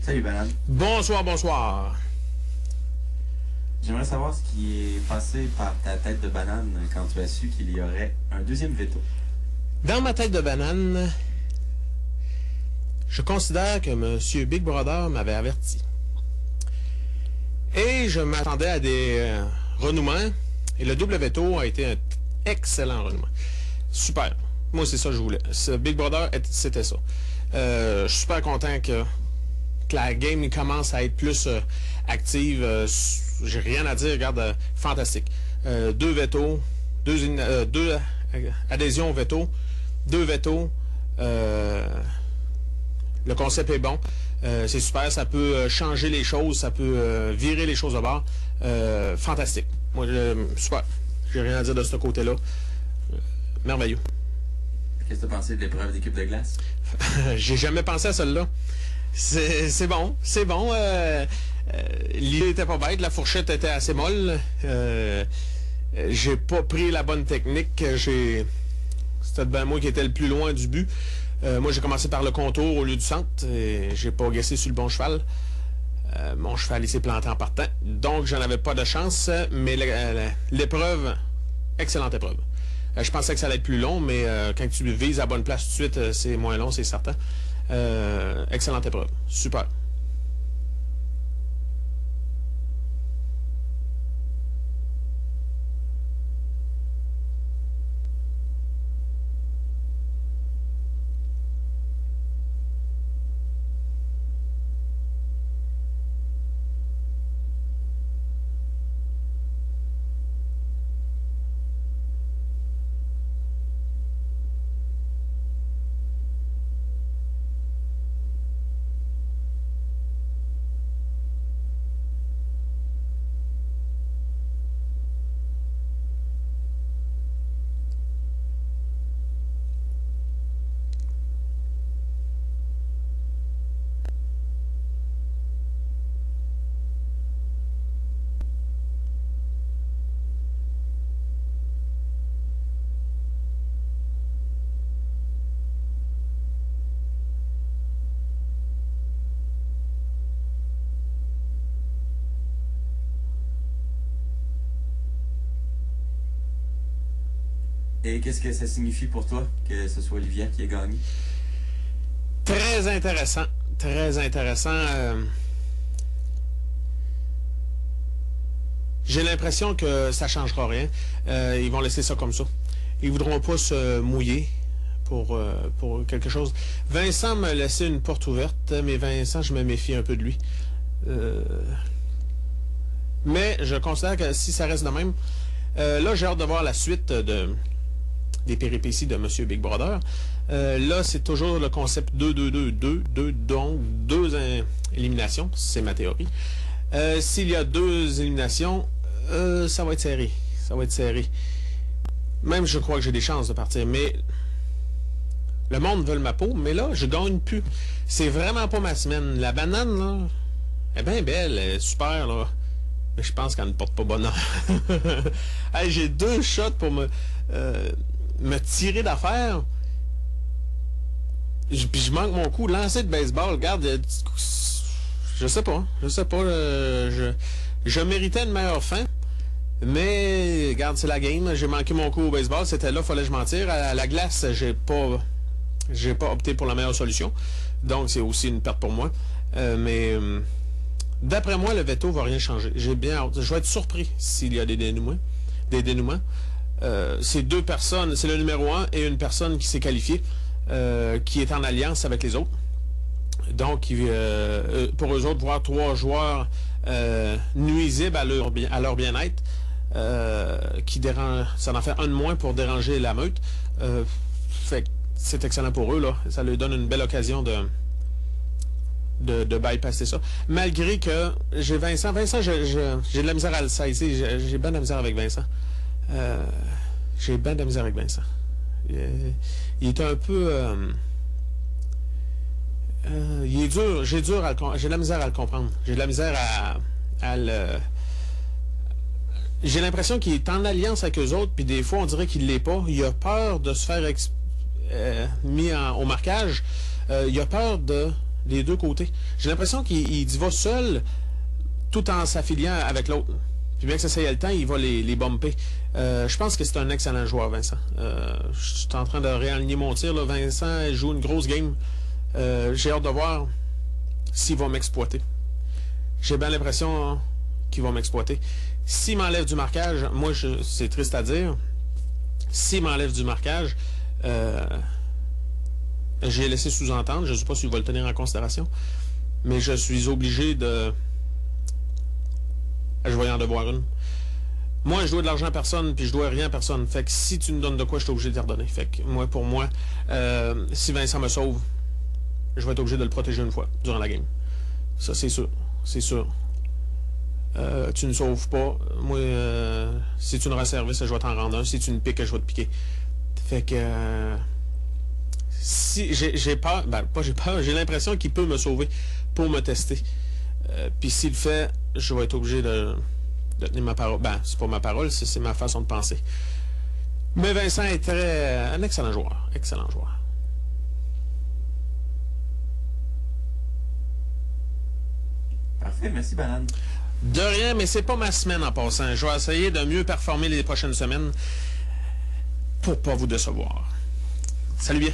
Salut Banane. Bonsoir, bonsoir. J'aimerais savoir ce qui est passé par ta tête de banane quand tu as su qu'il y aurait un deuxième veto. Dans ma tête de banane, je considère que M. Big Brother m'avait averti. Et je m'attendais à des renouements. Et le double veto a été un excellent renouement. Super. Moi, c'est ça que je voulais. Ce Big Brother, c'était ça. Je suis super content que la game commence à être plus active. J'ai rien à dire. Regarde, fantastique. Deux veto, deux adhésions au veto, deux veto. Le concept est bon. C'est super. Ça peut changer les choses. Ça peut virer les choses de bord. Fantastique. Moi, super. J'ai rien à dire de ce côté-là. Merveilleux. Qu'est-ce que tu as pensé de l'épreuve d'équipe de glace? J'ai jamais pensé à celle-là. C'est bon, c'est bon. L'idée était pas bête, la fourchette était assez molle. J'ai pas pris la bonne technique. C'était ben moi qui était le plus loin du but. Moi, j'ai commencé par le contour au lieu du centre. J'ai pas guessé sur le bon cheval. Mon cheval, il s'est planté en partant. Donc, j'en avais pas de chance. Mais l'épreuve, excellente épreuve. Je pensais que ça allait être plus long, mais quand tu vises à la bonne place tout de suite, c'est moins long, c'est certain. Excellente épreuve. Super. Et qu'est-ce que ça signifie pour toi que ce soit Olivia qui ait gagné? Très intéressant. Très intéressant. J'ai l'impression que ça changera rien. Ils vont laisser ça comme ça. Ils voudront pas se mouiller pour quelque chose. Vincent m'a laissé une porte ouverte, mais Vincent, je me méfie un peu de lui. Mais je considère que si ça reste de même, là, j'ai hâte de voir la suite des péripéties de M. Big Brother. Là, c'est toujours le concept 2-2-2-2, donc deux éliminations, c'est ma théorie. S'il y a deux éliminations, ça va être serré. Ça va être serré. Même, je crois que j'ai des chances de partir, mais le monde veut ma peau, mais là, je gagne plus. C'est vraiment pas ma semaine. La banane, là, elle est bien belle, elle est super, là. Mais je pense qu'elle ne porte pas bonheur. Hey, j'ai deux shots pour me tirer d'affaire. Puis je manque mon coup. Lancer de baseball, regarde, je sais pas. Je méritais une meilleure fin. Mais, regarde, c'est la game. J'ai manqué mon coup au baseball. C'était là, fallait que je m'en tire. À la glace, j'ai pas opté pour la meilleure solution. Donc, c'est aussi une perte pour moi. Mais d'après moi, le veto va rien changer. J'ai bien hâte. Je vais être surpris s'il y a des dénouements. C'est deux personnes, c'est le numéro 1 et une personne qui s'est qualifiée, qui est en alliance avec les autres. Donc, pour eux autres, voir trois joueurs nuisibles à leur bien-être, qui dérange, ça en fait un de moins pour déranger la meute. Fait que c'est excellent pour eux, là. Ça leur donne une belle occasion de bypasser ça. Malgré que j'ai Vincent. Vincent, j'ai de la misère à le saisir. J'ai bien de la misère avec Vincent. J'ai bien de la misère avec Vincent. Il est un peu... il est dur. J'ai de la misère à le comprendre. J'ai de la misère à le... J'ai l'impression qu'il est en alliance avec eux autres, puis des fois, on dirait qu'il l'est pas. Il a peur de se faire mis au marquage. Il a peur de des deux côtés. J'ai l'impression qu'il y va seul tout en s'affiliant avec l'autre. Puis bien que ça ait le temps, il va les bumper. Je pense que c'est un excellent joueur, Vincent. Je suis en train de réaligner mon tir. Là. Vincent joue une grosse game. J'ai hâte de voir s'il va m'exploiter. J'ai bien l'impression qu'il va m'exploiter. S'il m'enlève du marquage, moi, c'est triste à dire, s'il m'enlève du marquage, j'ai laissé sous-entendre, je ne sais pas s'il va le tenir en considération, mais je suis obligé de... Je vais y en devoir une. Moi, je dois de l'argent à personne, puis je dois rien à personne. Fait que si tu me donnes de quoi, je suis obligé de t'y redonner. Fait que moi, pour moi, si Vincent me sauve, je vais être obligé de le protéger une fois durant la game. Ça, c'est sûr. C'est sûr. Tu ne sauves pas. Moi, si tu me rends service, je vais t'en rendre un. Si tu me piques, je vais te piquer. Fait que... si j'ai peur, ben pas j'ai peur, j'ai l'impression qu'il peut me sauver pour me tester. Puis s'il le fait, je vais être obligé de tenir ma parole. Ben, c'est pas ma parole, c'est ma façon de penser. Mais Vincent est un excellent joueur. Excellent joueur. Parfait, merci Banane. De rien, mais c'est pas ma semaine en passant. Je vais essayer de mieux performer les prochaines semaines pour pas vous décevoir. Salut bien.